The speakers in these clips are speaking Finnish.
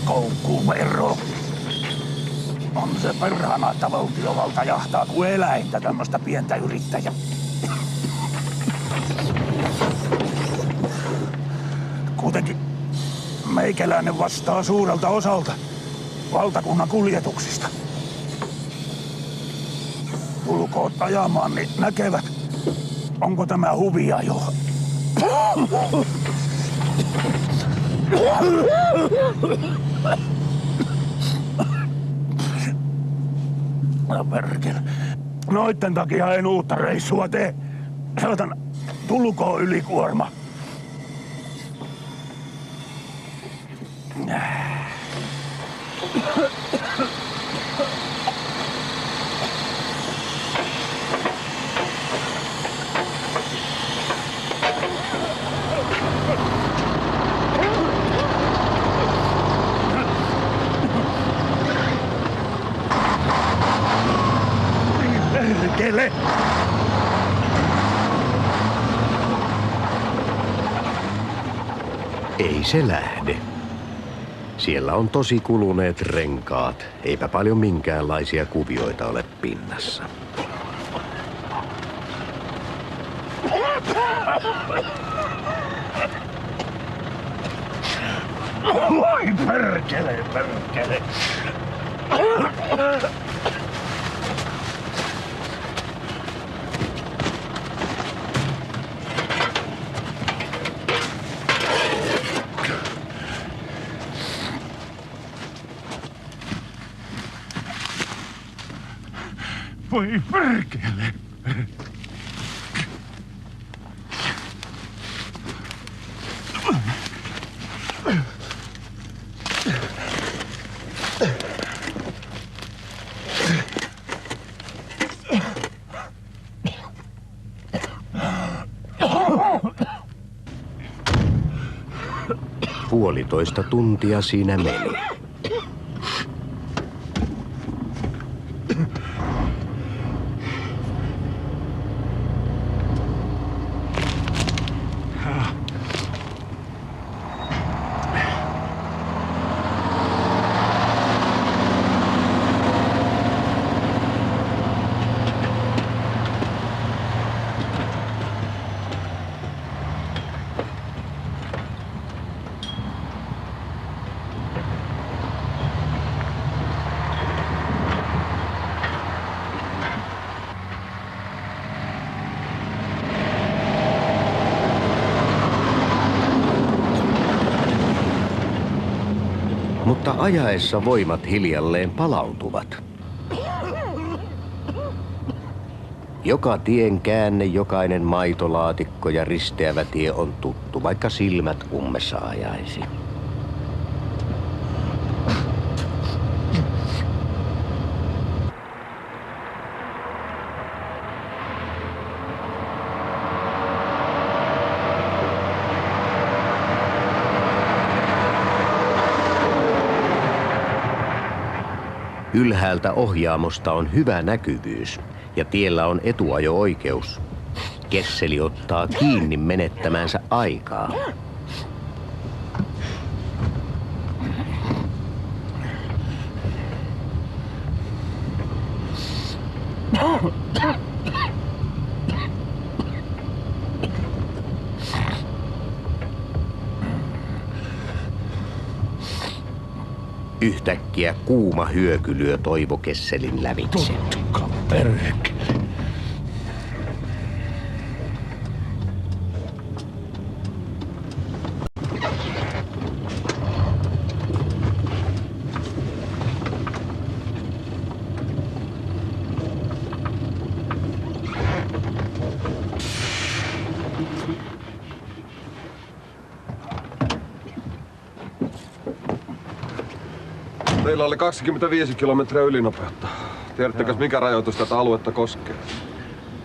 Koukkuvero. On se perhana, että valtiovalta jahtaa kuin eläintä tämmöstä pientä yrittäjää. Kuitenkin meikäläinen vastaa suurelta osalta valtakunnan kuljetuksista. Tulkoot ajamaan, niin näkevät, onko tämä huviajo. No perkele. Noitten takia en uutta reissua tee. Saatan, tulkoon ylikuorma. Perkele! Ei se lähde. Siellä on tosi kuluneet renkaat, eipä paljon minkäänlaisia kuvioita ole pinnassa. Voi perkele, perkele! Voi perkele! Puolitoista tuntia siinä meni. Mutta ajaessa voimat hiljalleen palautuvat. Joka tien käänne, jokainen maitolaatikko ja risteävä tie on tuttu, vaikka silmät ummessa ajaisi. Ylhäältä ohjaamosta on hyvä näkyvyys ja tiellä on etuajo-oikeus. Kesseli ottaa kiinni menettämänsä aikaa. Yhtäkkiä kuuma hyöky lyö Toivo Kesselin lävitse. Tutka perkele. Teillä oli 25 kilometriä ylinopeutta. Tiedättekö, mikä rajoitus tätä aluetta koskee?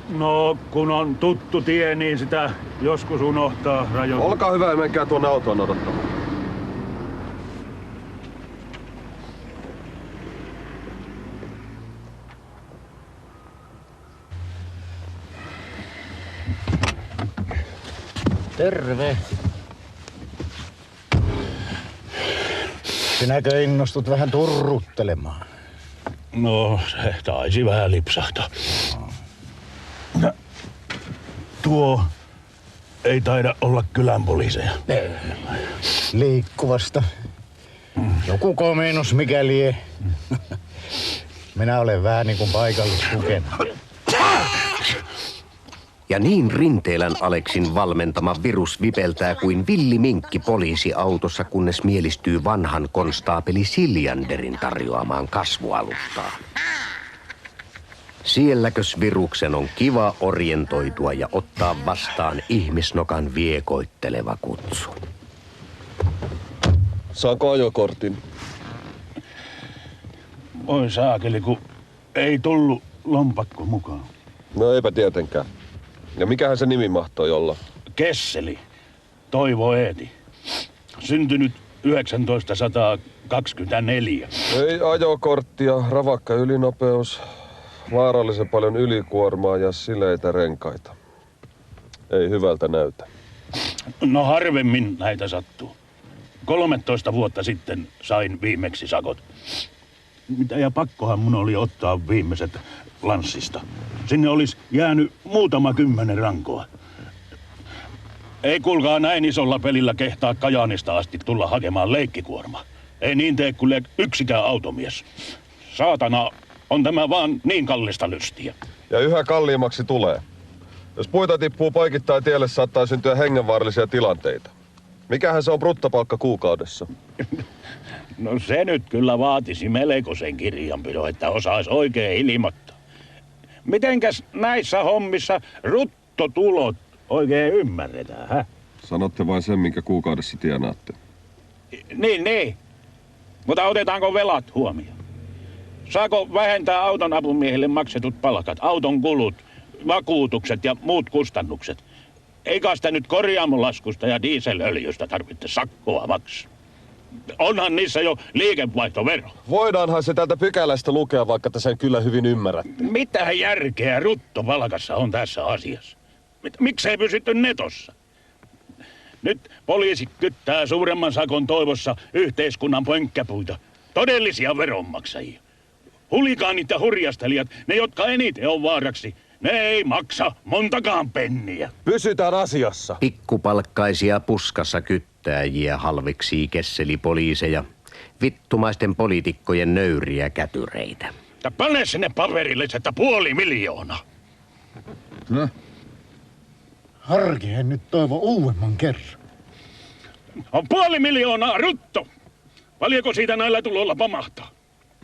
No, kun on tuttu tie, niin sitä joskus unohtaa rajoittaa. Olkaa hyvä ja menkää tuonne autoon odottamaan. Terve. Sinäkö innostut vähän turruttelemaan? No, se taisi vähän lipsahtaa. No, tuo ei taida olla kylän poliiseja. Liikkuvasta. Joku komennus mikäli. Minä olen vähän niin kuin paikallistukena. Ja niin Rinteelän Aleksin valmentama virus vipeltää kuin villiminkki poliisiautossa, kunnes mielistyy vanhan konstaapeli Siljanderin tarjoamaan kasvualustaa. Sielläkös viruksen on kiva orientoitua ja ottaa vastaan ihmisnokan viekoitteleva kutsu. Saanko ajokortin? Oi saakeli, kun ei tullut lompakko mukaan. No eipä tietenkään. Ja mikähän se nimi mahtoi olla? Kesseli. Toivo Eeti. Syntynyt 1924. Ei ajokorttia, ravakka ylinopeus, vaarallisen paljon ylikuormaa ja sileitä renkaita. Ei hyvältä näytä. No harvemmin näitä sattuu. 13 vuotta sitten sain viimeksi sakot. Mitä ja pakkohan mun oli ottaa viimeiset lanssista. Sinne olisi jäänyt muutama 10 rankoa. Ei kuulkaa näin isolla pelillä kehtaa Kajaanista asti tulla hakemaan leikkikuorma. Ei niin tee kuin yksikään automies. Saatana, on tämä vaan niin kallista lystiä. Ja yhä kalliimmaksi tulee. Jos puita tippuu poikittain tielle, saattaa syntyä hengenvaarallisia tilanteita. Mikähän se on bruttopalkka kuukaudessa? No se nyt kyllä vaatisi melkoisen kirjanpidon, että osaisi oikein ilmoittaa. Mitenkäs näissä hommissa ruttotulot oikein ymmärretään, hä? Sanotte vain sen, minkä kuukaudessa tienaatte. Niin. Mutta otetaanko velat huomioon? Saako vähentää auton apumiehille maksetut palkat, auton kulut, vakuutukset ja muut kustannukset? Eikä sitä nyt korjaamolaskusta ja dieselöljystä tarvitse sakkoa maksaa. Onhan niissä jo liikevaihtovero. Voidaanhan se tältä pykälästä lukea, vaikka te sen kyllä hyvin ymmärrätte. Mitä järkeä ruttopalkassa on tässä asiassa? Miksei pysytty netossa? Nyt poliisi kyttää suuremman sakon toivossa yhteiskunnan pönkkäpuita. Todellisia veronmaksajia. Hulikaanit ja hurjastelijat, ne jotka eniten on vaaraksi, ne ei maksa montakaan penniä. Pysytään asiassa. Pikkupalkkaisia puskassa kyttääjiä halveksii Kesseli-poliiseja, vittumaisten poliitikkojen nöyriä kätyreitä. Ja pane sinne paperille, että 500 000. No. Harkien nyt Toivo uudemman kerran. On 500 000 rutto. Paljonko siitä näillä tuloilla pamahtaa?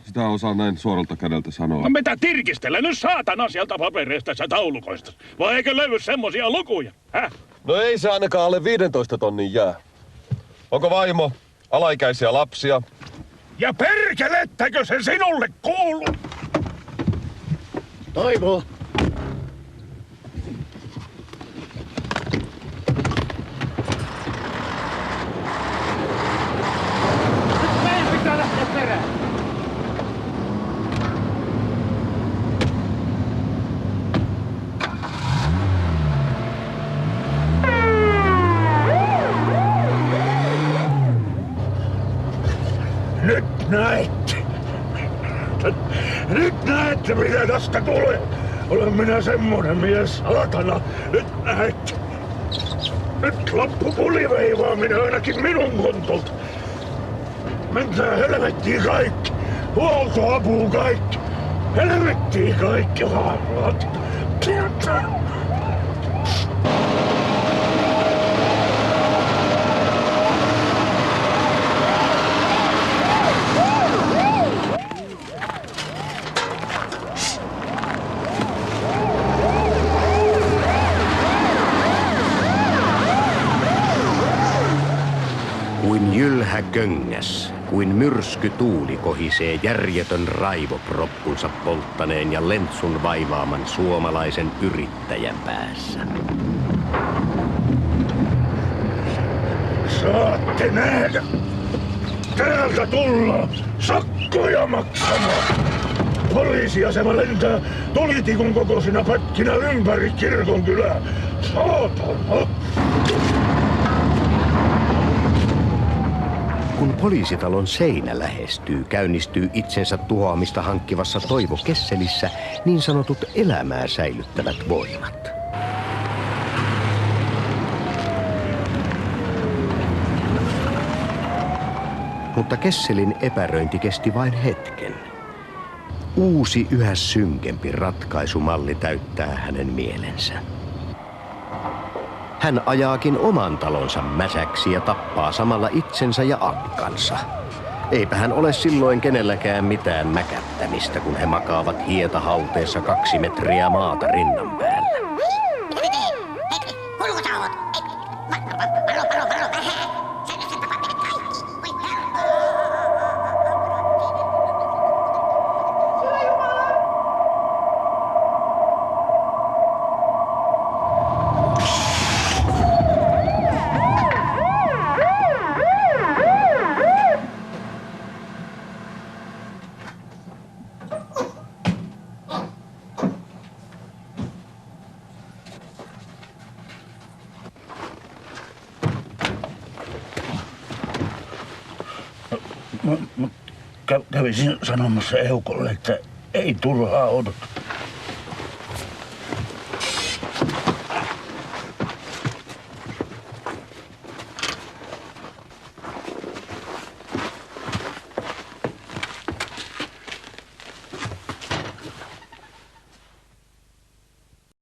Sitä osaa näin suoralta kädeltä sanoa. No mitä tirkistellä nyt saatana sieltä papereista ja taulukoista? Vai eikö löydy semmosia lukuja? Häh? No ei se ainakaan alle 15 tonnin jää. Onko vaimo, alaikäisiä lapsia? Ja perkelettäkö se sinulle kuuluu? Toivo! Meidän pitää lähteä perään. Nyt näette. Nyt näette, mitä tästä tulee. Olen minä semmonen mies, saatana. Nyt näette. Nyt loppu puliveivaaminen ainakin minun kontolta. Menkää helvettiin kaikki. Huoltoapuun kaikki. Helvettiin kaikki vaaraat. Kuin jylhä köngäs, kuin myrsky tuuli kohisee järjetön raivo proppunsa polttaneen ja lentsun vaivaaman suomalaisen yrittäjän päässä. Saatte nähdä. Täältä tullaan sakkoja maksamaan. Poliisiasema lentää tulitikun kokoisina pätkinä ympäri kirkonkylää. Saatana! Kun poliisitalon seinä lähestyy, käynnistyy itsensä tuhoamista hankkivassa Toivo Kesselissä niin sanotut elämää säilyttävät voimat. Mutta Kesselin epäröinti kesti vain hetken. Uusi, yhä synkempi ratkaisumalli täyttää hänen mielensä. Hän ajaakin oman talonsa mäsäksi ja tappaa samalla itsensä ja akkansa. Eipä hän ole silloin kenelläkään mitään mäkättämistä, kun he makaavat hietahauteessa 2 metriä maata rinnan päällä. Kävisin sanomassa Eukolle, että ei turhaa odota.